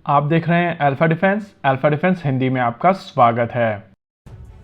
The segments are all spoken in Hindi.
आप देख रहे हैं अल्फा डिफेंस हिंदी में आपका स्वागत है।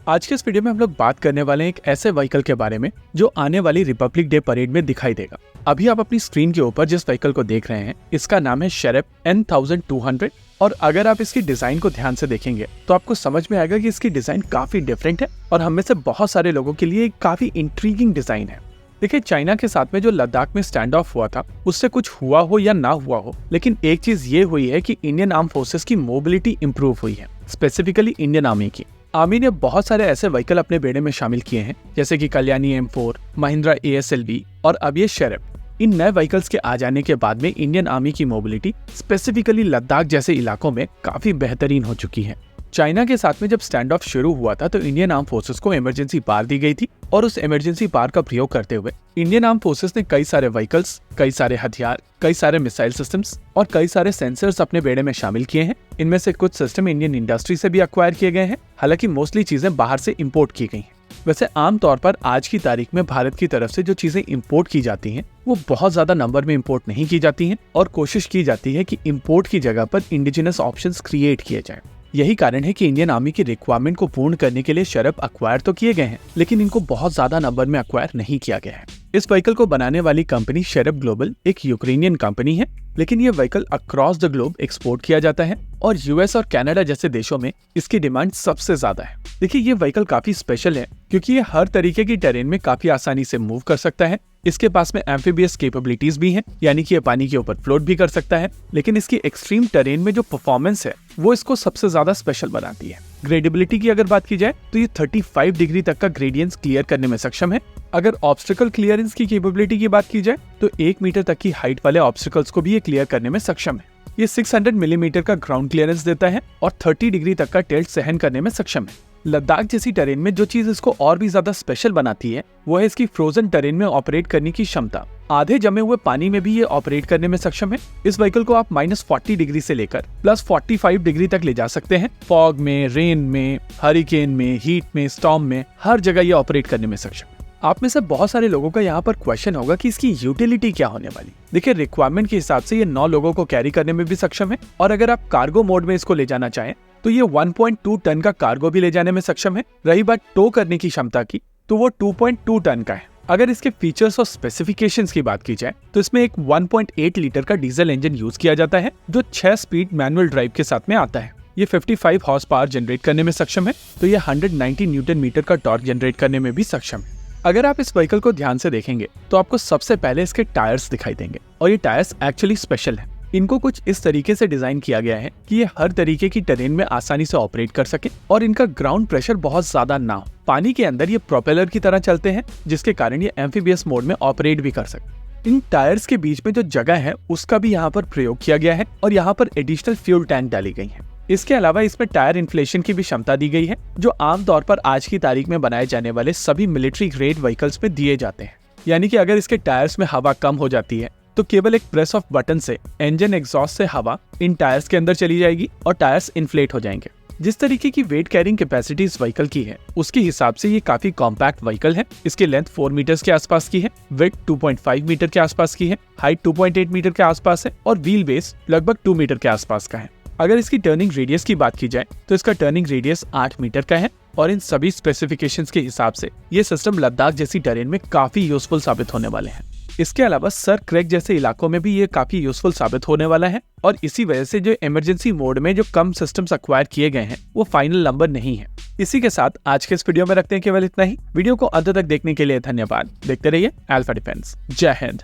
आज के इस वीडियो में हम लोग बात करने वाले हैं एक ऐसे व्हीकल के बारे में जो आने वाली रिपब्लिक डे परेड में दिखाई देगा। अभी आप अपनी स्क्रीन के ऊपर जिस व्हीकल को देख रहे हैं इसका नाम है शेरप N1200 और अगर आप इसकी डिजाइन को ध्यान से देखेंगे तो आपको समझ में आएगा कि इसकी डिजाइन काफी डिफरेंट है और हम में से बहुत सारे लोगों के लिए काफी इंट्रीगिंग डिजाइन है। देखिए, चाइना के साथ में जो लद्दाख में स्टैंड ऑफ हुआ था उससे कुछ हुआ हो या ना हुआ हो, लेकिन एक चीज ये हुई है कि इंडियन आर्म फोर्सेस की मोबिलिटी इंप्रूव हुई है, स्पेसिफिकली इंडियन आर्मी की। आर्मी ने बहुत सारे ऐसे व्हीकल अपने बेड़े में शामिल किए हैं जैसे कि कल्याणी M4, महिंद्रा ASLV और अब ये शेरप। इन नए व्हीकल्स के आ जाने के बाद में इंडियन आर्मी की मोबिलिटी स्पेसिफिकली लद्दाख जैसे इलाकों में काफी बेहतरीन हो चुकी है। चाइना के साथ में जब स्टैंड ऑफ शुरू हुआ था तो इंडियन आर्म फोर्सेस को इमरजेंसी पावर दी गई थी और उस इमरजेंसी पावर का प्रयोग करते हुए इंडियन आर्म फोर्सेस ने कई सारे व्हीकल्स, कई सारे हथियार, कई सारे मिसाइल सिस्टम्स और कई सारे सेंसर्स अपने बेड़े में शामिल किए हैं। इनमें से कुछ सिस्टम इंडियन इंडस्ट्री से भी एक्वायर किए गए हैं, हालांकि मोस्टली चीजें बाहर से इम्पोर्ट की गई हैं। वैसे आमतौर पर आज की तारीख में भारत की तरफ से जो चीजें इंपोर्ट की जाती हैं वो बहुत ज्यादा नंबर में इंपोर्ट नहीं की जाती हैं और कोशिश की जाती है कि इंपोर्ट की जगह पर इंडिजिनस ऑप्शंस क्रिएट किए जाएं। यही कारण है कि इंडियन आर्मी की रिक्वायरमेंट को पूर्ण करने के लिए शेरप अक्वायर तो किए गए हैं, लेकिन इनको बहुत ज्यादा नंबर में अक्वायर नहीं किया गया है। इस व्हीकल को बनाने वाली कंपनी शेरप ग्लोबल एक यूक्रेनियन कंपनी है, लेकिन ये vehicle across the globe export किया जाता है और यूएस और कनाडा जैसे देशों में इसकी डिमांड सबसे ज्यादा है। देखिए, ये व्हीकल काफी स्पेशल है क्योंकि ये हर तरीके की टेरेन में काफी आसानी से मूव कर सकता है। इसके पास में एम्फीबियस कैपेबिलिटीज भी हैं, यानी कि ये पानी के ऊपर फ्लोट भी कर सकता है, लेकिन इसकी एक्सट्रीम टेरेन में जो परफॉर्मेंस है वो इसको सबसे ज्यादा स्पेशल बनाती है। ग्रेडेबिलिटी की अगर बात की जाए तो ये 35 डिग्री तक का ग्रेडियंस क्लियर करने में सक्षम है। अगर ऑब्स्टिकल क्लियरेंस की कैपेबिलिटी की बात की जाए तो 1 मीटर तक की हाइट वाले ऑब्स्टिकल्स को भी ये क्लियर करने में सक्षम है। ये 600 मिलीमीटर का ग्राउंड क्लियरेंस देता है और 30 डिग्री तक का टिल्ट सहन करने में सक्षम है। लद्दाख जैसी टेरेन में जो चीज इसको और भी ज्यादा स्पेशल बनाती है वो है इसकी फ्रोजन टेरेन में ऑपरेट करने की क्षमता। आधे जमे हुए पानी में भी ये ऑपरेट करने में सक्षम है। इस व्हीकल को आप -40 डिग्री से लेकर +45 डिग्री तक ले जा सकते हैं। फॉग में, रेन में, हरिकेन में, हीट में, स्टॉर्म में, हर जगह ये ऑपरेट करने में सक्षम है। आप में से बहुत सारे लोगों का यहाँ पर क्वेश्चन होगा कि इसकी यूटिलिटी क्या होने वाली। देखिए, रिक्वायरमेंट के हिसाब से ये 9 लोगों को कैरी करने में भी सक्षम है और अगर आप कार्गो मोड में इसको ले जाना चाहें तो ये 1.2 टन का कार्गो भी ले जाने में सक्षम है। रही बात टो करने की क्षमता की तो वो 2.2 टन का है। अगर इसके फीचर्स और स्पेसिफिकेशंस की बात की जाए तो इसमें एक 1.8 लीटर का डीजल इंजन यूज किया जाता है जो 6 स्पीड मैनुअल ड्राइव के साथ में आता है। ये 55 हॉर्स पावर जनरेट करने में सक्षम है, तो ये 190 न्यूटन मीटर का टॉर्क जनरेट करने में भी सक्षम है। अगर आप इस व्हीकल को ध्यान से देखेंगे तो आपको सबसे पहले इसके टायर्स दिखाई देंगे और ये टायर्स एक्चुअली स्पेशल है। इनको कुछ इस तरीके से डिजाइन किया गया है कि ये हर तरीके की टेरेन में आसानी से ऑपरेट कर सके और इनका ग्राउंड प्रेशर बहुत ज्यादा ना हो। पानी के अंदर ये प्रोपेलर की तरह चलते हैं जिसके कारण ये एम्फीबियस मोड में ऑपरेट भी कर सकते। इन टायर्स के बीच में जो जगह है उसका भी यहाँ पर प्रयोग किया गया है और यहाँ पर एडिशनल फ्यूल टैंक डाली गई है। इसके अलावा इसमें टायर इन्फ्लेशन की भी क्षमता दी गई है जो आमतौर पर आज की तारीख में बनाए जाने वाले सभी मिलिट्री ग्रेड व्हीकल्स में दिए जाते हैं। यानी कि अगर इसके टायर्स में हवा कम हो जाती है तो केवल एक प्रेस ऑफ बटन से इंजन एग्जॉस्ट से हवा इन टायर्स के अंदर चली जाएगी और टायर्स इन्फ्लेट हो जाएंगे। जिस तरीके की वेट कैरिंग कैपेसिटी इस व्हीकल की है उसके हिसाब से ये काफी कॉम्पैक्ट व्हीकल है। इसकी लेंथ 4 मीटर्स के आसपास की है, विड्थ 2.5 मीटर के आसपास की है, हाइट 2.8 मीटर के आसपास है और व्हील बेस लगभग 2 मीटर के आसपास का है। अगर इसकी टर्निंग रेडियस की बात की जाए तो इसका टर्निंग रेडियस 8 मीटर का है और इन सभी स्पेसिफिकेशंस के हिसाब से ये सिस्टम लद्दाख जैसी टेरेन में काफी यूजफुल साबित होने वाले हैं। इसके अलावा सर क्रेक जैसे इलाकों में भी ये काफी यूजफुल साबित होने वाला है और इसी वजह से जो इमरजेंसी मोड में जो कम सिस्टम्स एक्वायर किए गए हैं वो फाइनल नंबर नहीं है। इसी के साथ आज के इस वीडियो में रखते हैं केवल इतना ही। वीडियो को अंत तक देखने के लिए धन्यवाद। देखते रहिए अल्फा डिफेंस। जय हिंद।